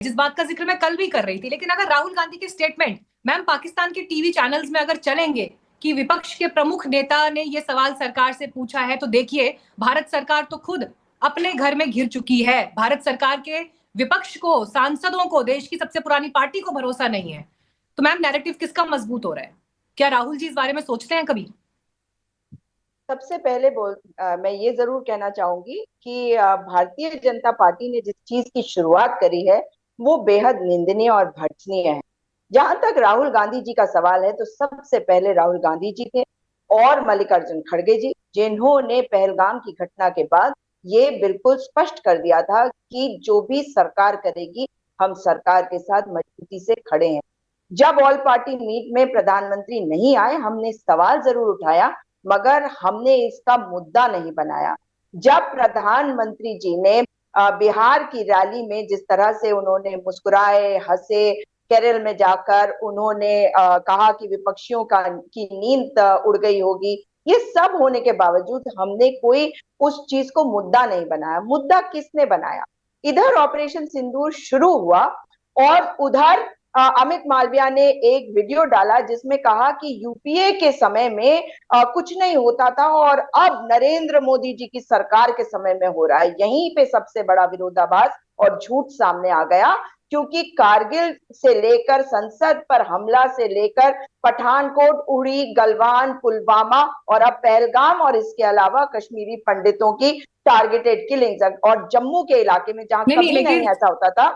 जिस बात का जिक्र मैं कल भी कर रही थी। लेकिन अगर राहुल गांधी के स्टेटमेंट मैम पाकिस्तान के टीवी चैनल्स में अगर चलेंगे कि विपक्ष के प्रमुख नेता ने ये सवाल सरकार से पूछा है, तो देखिए भारत सरकार तो खुद अपने घर में घिर चुकी है। भारत सरकार के विपक्ष को, सांसदों को, देश की सबसे पुरानी पार्टी को भरोसा नहीं है। तो मैम नैरेटिव किसका मजबूत हो रहा है? क्या राहुल जी इस बारे में सोचते हैं कभी? सबसे पहले मैं ये जरूर कहना चाहूंगी कि भारतीय जनता पार्टी ने जिस चीज की शुरुआत करी है वो बेहद निंदनीय और भर्त्सनीय है। जहां तक राहुल गांधी जी का सवाल है तो सबसे पहले राहुल गांधी जी थे और मल्लिकार्जुन खड़गे जी, जिन्होंने पहलगाम की घटना के बाद ये बिल्कुल स्पष्ट कर दिया था कि जो भी सरकार करेगी हम सरकार के साथ मजबूती से खड़े हैं। जब ऑल पार्टी मीट में प्रधानमंत्री नहीं आए हमने सवाल जरूर उठाया, मगर हमने इसका मुद्दा नहीं बनाया। जब प्रधानमंत्री जी ने बिहार की रैली में जिस तरह से उन्होंने मुस्कुराए, हंसे, केरल में जाकर उन्होंने कहा कि विपक्षियों की नींद उड़ गई होगी, ये सब होने के बावजूद हमने कोई उस चीज को मुद्दा नहीं बनाया। मुद्दा किसने बनाया? इधर ऑपरेशन सिंदूर शुरू हुआ और उधर अमित मालविया ने एक वीडियो डाला जिसमें कहा कि यूपीए के समय में कुछ नहीं होता था और अब नरेंद्र मोदी जी की सरकार के समय में हो रहा है। यहीं पे सबसे बड़ा विरोधाभास और झूठ सामने आ गया, क्योंकि कारगिल से लेकर संसद पर हमला से लेकर पठानकोट, उड़ी, गलवान, पुलवामा और अब पहलगाम और इसके अलावा कश्मीरी पंडितों की टारगेटेड किलिंग्स और जम्मू के इलाके में जहां नहीं कभी नहीं लेकिन ऐसा होता था।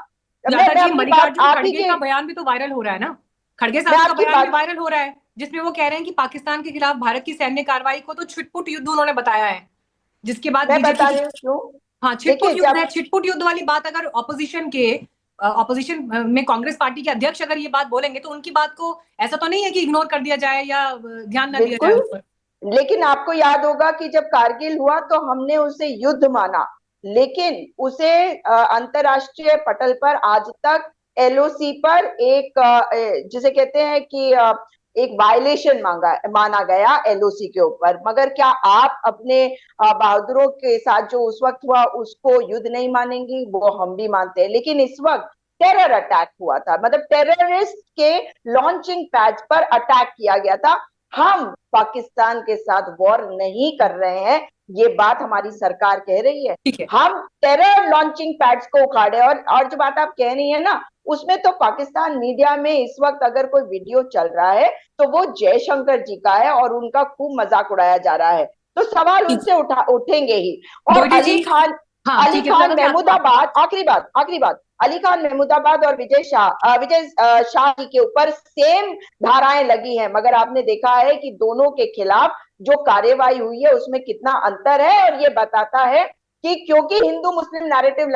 लता मैं जी, अपनी बात मल्लिकार्जुन आप ही खड़गे के का बयान भी तो वायरल हो रहा है ना। खड़गे मैं साहब का आपकी बयान भी बात वायरल हो रहा है, जिसमें वो कह रहे हैं कि पाकिस्तान के खिलाफ भारत की सैन्य कार्रवाई को तो छिटपुट युद्ध उन्होंने बताया है, जिसके बाद मैं बीजेपी बता की। रही हूँ क्यों। हाँ, छिटपुट देखिए युद्ध है। जब छिटपुट युद्ध वाली बात अगर ऑपोजिशन में कांग्रेस पार्टी के अध्यक्ष अगर ये बात बोलेंगे तो उनकी बात को ऐसा तो नहीं है कि इग्नोर कर दिया जाए या ध्यान ना दिया जाए बिल्कुल, उस पर। लेकिन आपको याद होगा कि जब कारगिल हुआ तो हमने उसे युद्ध माना, लेकिन उसे अंतरराष्ट्रीय पटल पर आज तक एलओसी पर एक जिसे कहते हैं कि एक वायलेशन माना गया एलओसी के ऊपर। मगर क्या आप अपने बहादुरों के साथ जो उस वक्त हुआ उसको युद्ध नहीं मानेंगी? वो हम भी मानते हैं, लेकिन इस वक्त टेरर अटैक हुआ था, मतलब टेररिस्ट के लॉन्चिंग पैड पर अटैक किया गया था। हम पाकिस्तान के साथ वॉर नहीं कर रहे हैं, ये बात हमारी सरकार कह रही है। ठीक है। हम टेरर लॉन्चिंग पैड्स को उखाड़े। और जो बात आप कह रही है ना, उसमें तो पाकिस्तान मीडिया में इस वक्त अगर कोई वीडियो चल रहा है तो वो जयशंकर जी का है और उनका खूब मजाक उड़ाया जा रहा है, तो सवाल उनसे उठेंगे ही। और गोयटे जी। हाँ अली ठीक है, खान लता जी महमूदाबाद, आखिरी बात, अली खान महमूदाबाद और विजय शाह जी के ऊपर सेम धाराएं लगी हैं, मगर आपने देखा है कि दोनों के खिलाफ जो कार्यवाही हुई है उसमें कितना अंतर है। और ये बताता है कि क्योंकि हिंदू मुस्लिम नैरेटिव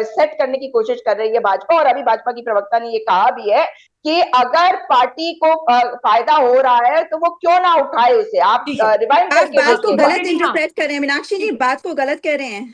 सेट करने की कोशिश कर रही है भाजपा, और अभी भाजपा की प्रवक्ता ने ये कहा भी है कि अगर पार्टी को फायदा हो रहा है तो वो क्यों ना उठाए उसे। आप ठीक है। रिवाइंड आप करके बात को देखिएगा। गलत गोयटे जी, हाँ इंटरप्रेट कर रहे हैं मीनाक्षी जी, ठीक है। बात को गलत कह रहे हैं।